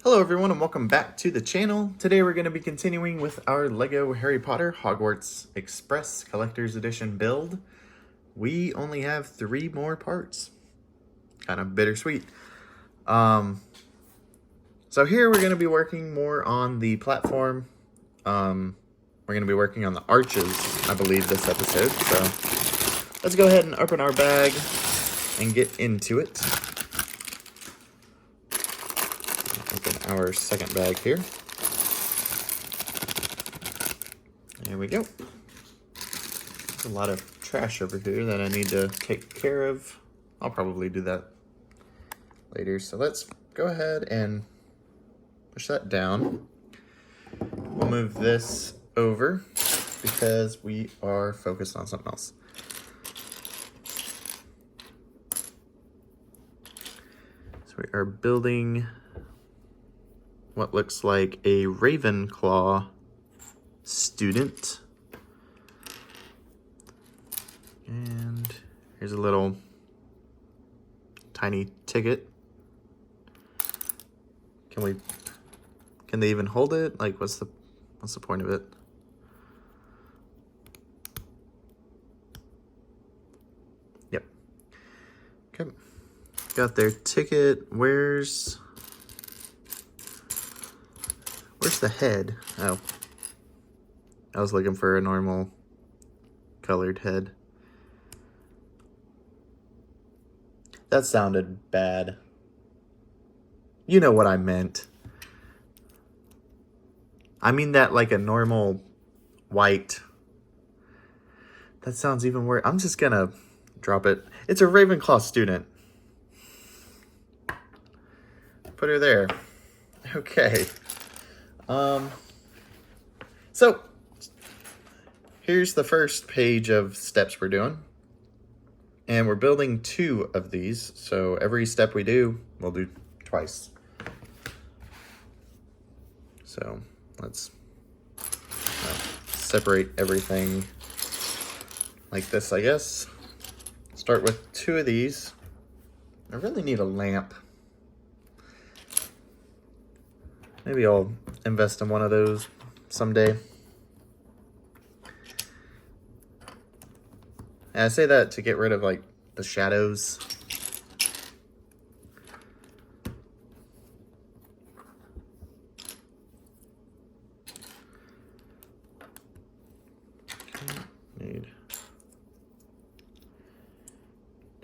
Hello everyone and welcome back to the channel. Today we're going to be continuing with our LEGO Harry Potter Hogwarts Express Collector's Edition build. We only have 3 more parts. Kind of bittersweet. So here we're going to be working more on the platform. We're going to be working on the arches, I believe, this episode. So let's go ahead and open our bag and get into it. Open our second bag here. There we go. There's a lot of trash over here that I need to take care of. I'll probably do that later. So let's go ahead and push that down. We'll move this over because we are focused on something else. So we are building what looks like a Ravenclaw student. And here's a little tiny ticket. Can they even hold it? Like, what's the point of it? Yep. Okay. Got their ticket. Where's the head? Oh. I was looking for a normal colored head. That sounded bad. You know what I meant. I mean that like a normal white. That sounds even worse. I'm just gonna drop it. It's a Ravenclaw student. Put her there. Okay. So here's the first page of steps we're doing. And we're building 2 of these. So every step we do, we'll do twice. So let's separate everything like this, I guess. Start with 2 of these. I really need a lamp. Maybe I'll invest in one of those someday. And I say that to get rid of like the shadows. Need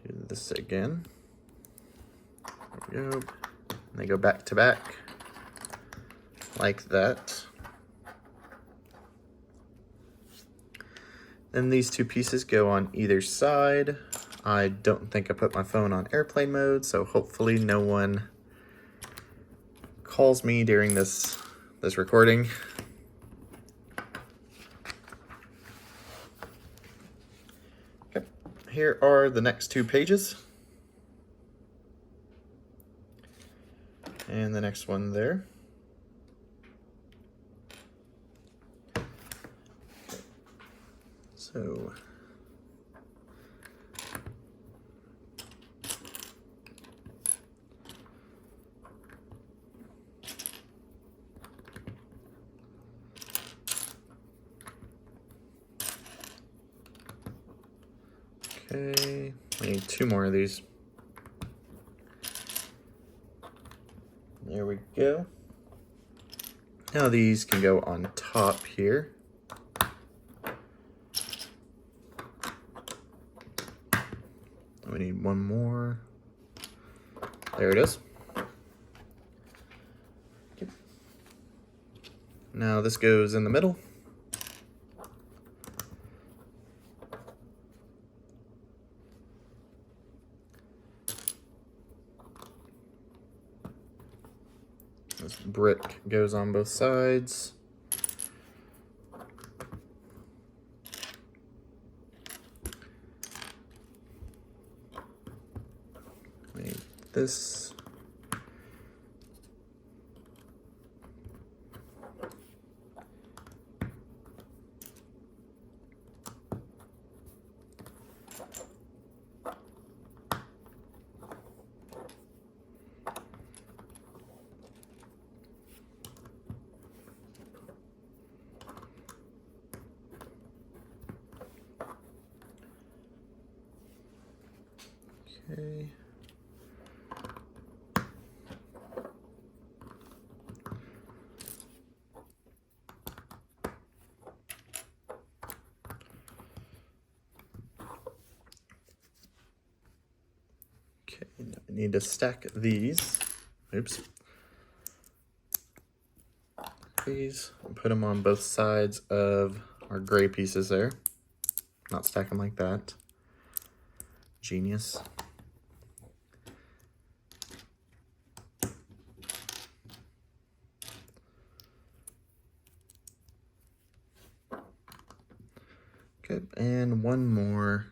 do this again. There we go. And they go back to back like that. Then these 2 pieces go on either side. I don't think I put my phone on airplane mode, so hopefully no one calls me during this recording. Okay, here are the next 2 pages. And the next one there. So okay, I need 2 more of these. There we go. Now these can go on top here. We need 1 more. There it is. Okay. Now this goes in the middle. This brick goes on both sides. This. Okay. Okay, now I need to stack these. Oops. These and put them on both sides of our gray pieces there. Not stack them like that. Genius. Okay, and one more.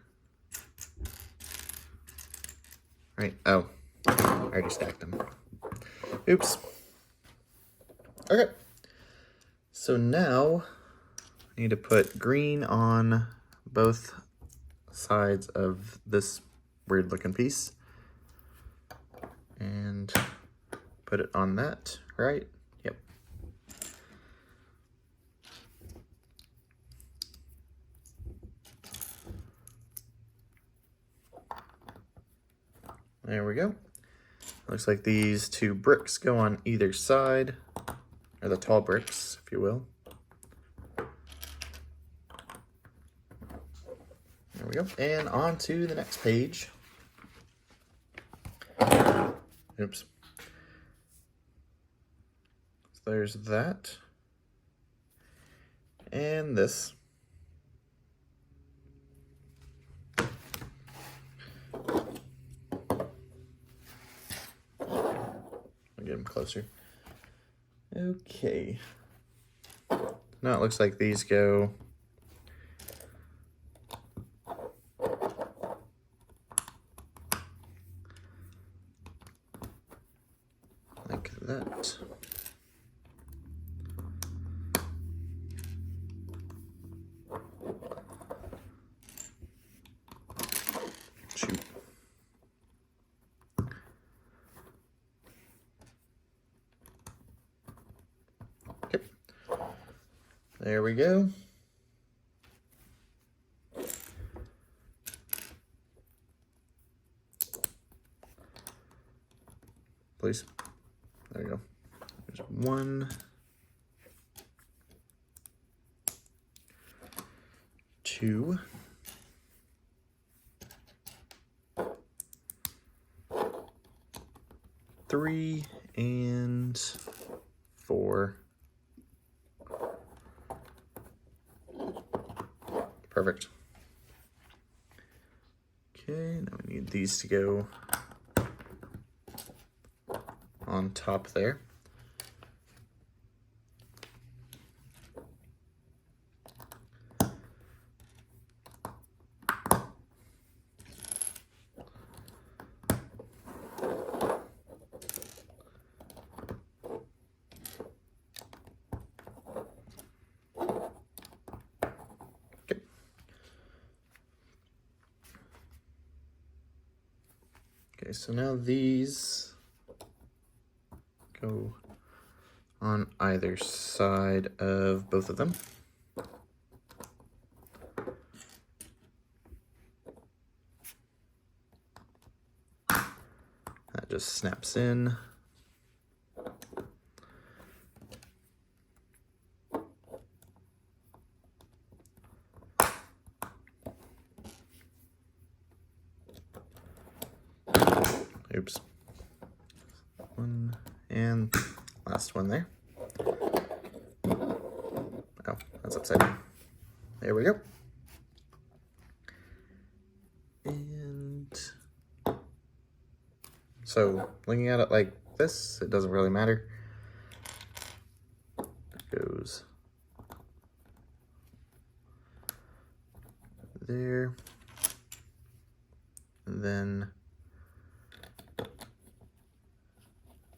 Right, oh, I already stacked them. Oops. Okay, so now I need to put green on both sides of this weird looking piece and put it on that, right? Yep. There we go. Looks like these two bricks go on either side, or the tall bricks, if you will. There we go. And on to the next page. Oops. So there's that. And this. I'll get them closer. Okay. Now it looks like these go like that. Shoot. Okay. There we go. Please. There you go. There's 1, 2, 3, and 4. Perfect. Okay, now we need these to go on top there. Okay, so now these go on either side of both of them. That just snaps in. Oops. 1 and last one there. Oh, that's upside down. There we go. And so looking at it like this, it doesn't really matter. It goes there, and then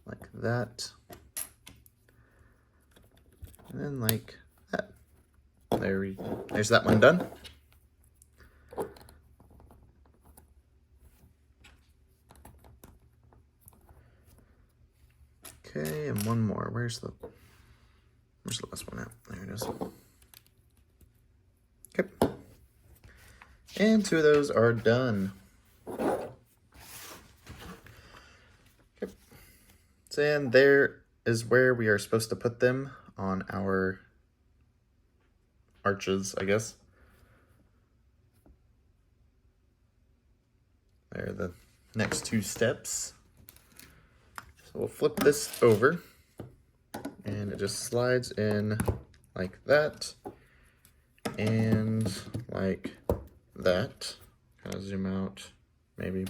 like that, and then like that. There's that one done. Okay, and one more. Where's the last one at? There it is. Okay. And 2 of those are done. And there is where we are supposed to put them on our arches, I guess. There are the next two steps. So we'll flip this over and it just slides in like that and like that. Kind of zoom out, maybe.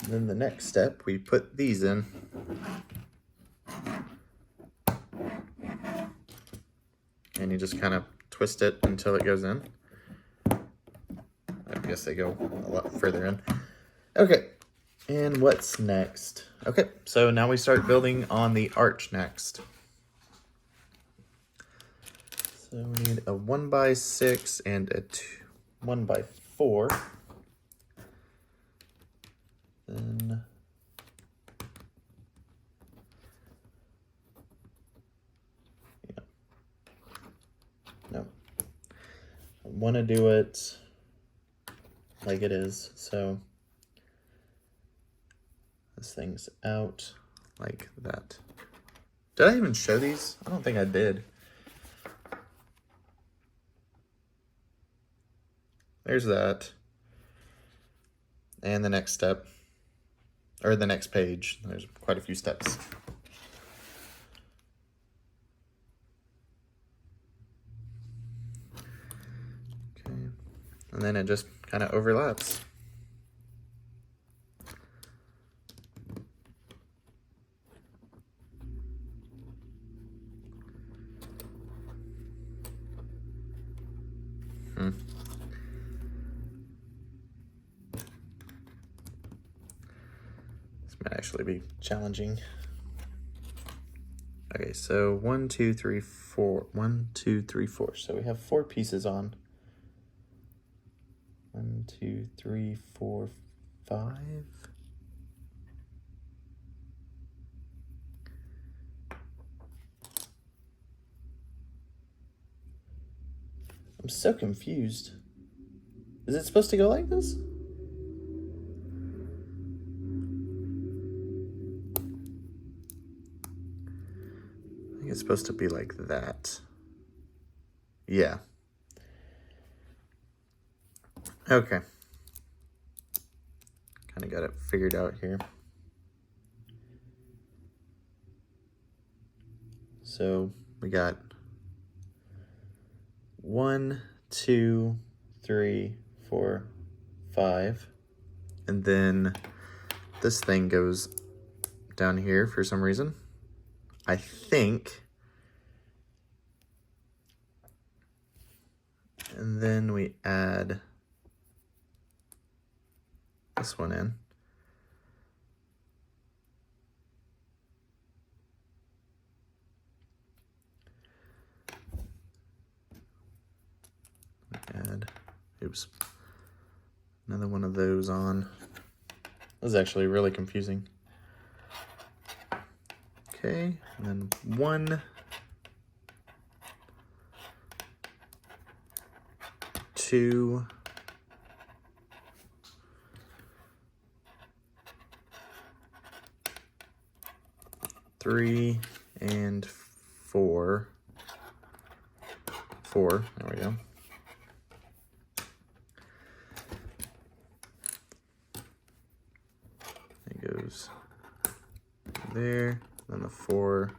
Then the next step, we put these in. And you just kind of twist it until it goes in. I guess they go a lot further in. Okay, and what's next? Okay, so now we start building on the arch next. So we need a 1x6 and a 1x4. Then no, I want to do it like it is. So this thing's out like that. Did I even show these? I don't think I did. There's that. And the next step, or the next page. There's quite a few steps. Okay. And then it just kind of overlaps. Might actually be challenging. Okay, so 1, 2, 3, 4. 1, 2, 3, 4. So we have 4 pieces on. 1, 2, 3, 4, 5. I'm so confused. Is it supposed to go like this? It's supposed to be like that. Yeah. Okay. Kind of got it figured out here. So we got 1, 2, 3, 4, 5. And then this thing goes down here for some reason. I think. And then we add this one in. Add, oops, another one of those on. This is actually really confusing. Okay, and then 1, 2, 3, and 4. 4, there we go. It goes there, then the 4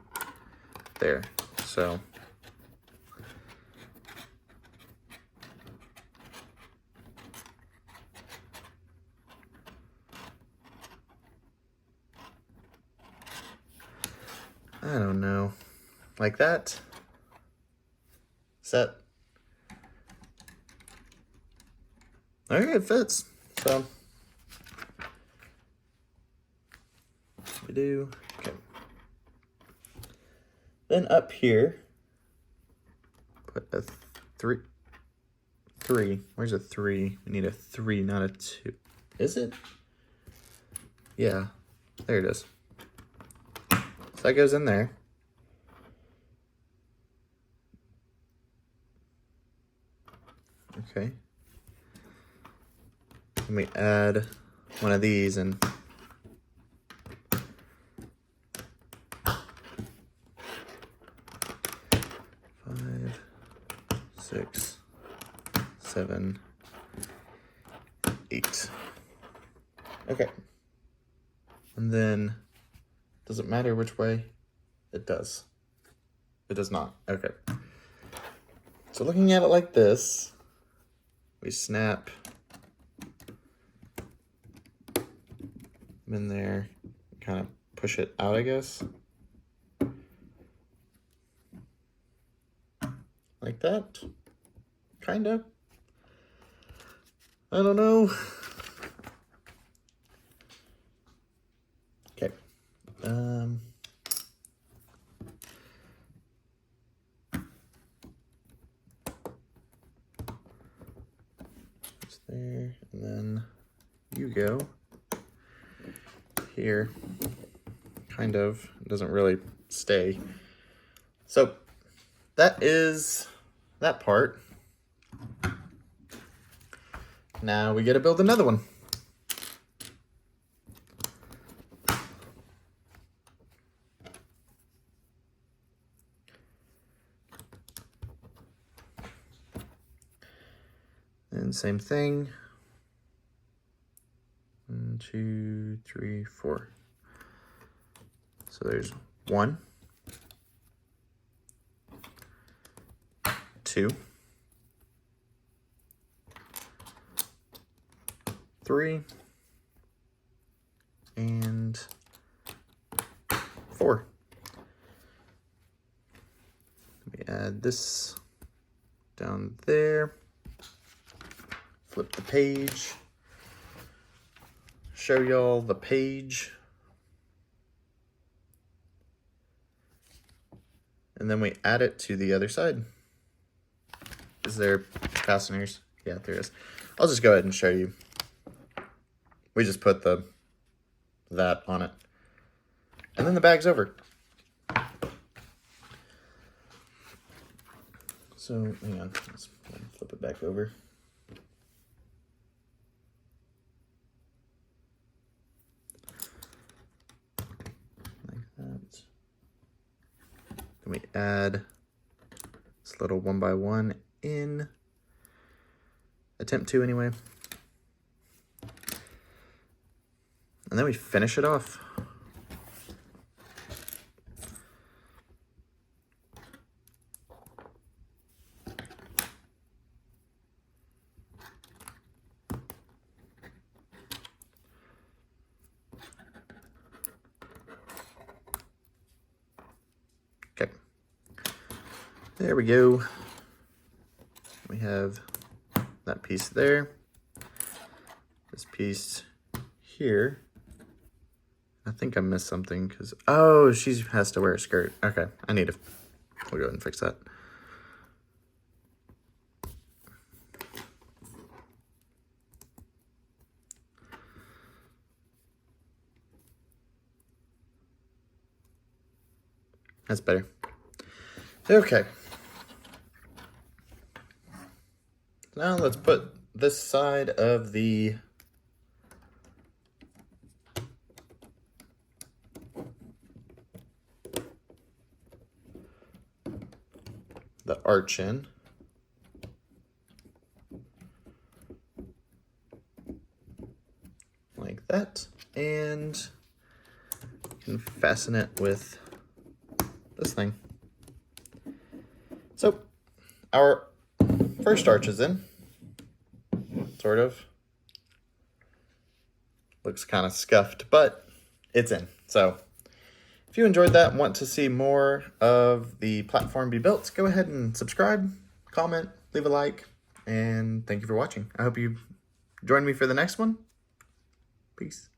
there. So I don't know, like that. Set. Okay, it fits. So we do. Okay. Then up here, put a 3. 3. Where's a 3? We need a 3, not a 2. Is it? Yeah, there it is. So that goes in there. Okay. And we add one of these and 6, 7, 8. Okay. And then, does it matter which way? It does. It does not. Okay. So looking at it like this, we snap them in there, kind of push it out, I guess. Like that. Kind of. I don't know. Okay. It's there, and then you go here. Kind of. It doesn't really stay. So that is that part. Now we get to build another one. And same thing. 1, 2, 3, 4. So there's 1, 2, 3, and 4. Let me add this down there. Flip the page. Show y'all the page. And then we add it to the other side. Is there fasteners? Yeah, there is. I'll just go ahead and show you. We just put that on it. And then the bag's over. So, hang on. Let's flip it back over. Like that. Then we add this little 1x1 in. Attempt to, anyway. And then we finish it off. Okay. There we go. We have that piece there. This piece here. I think I missed something because, oh, she has to wear a skirt. Okay, we'll go ahead and fix that. That's better. Okay. Now let's put this side of the arch in. Like that. And you can fasten it with this thing. So our first arch is in. Sort of. Looks kind of scuffed, but it's in. So if you enjoyed that and want to see more of the platform be built, go ahead and subscribe, comment, leave a like, and thank you for watching. I hope you join me for the next one. Peace.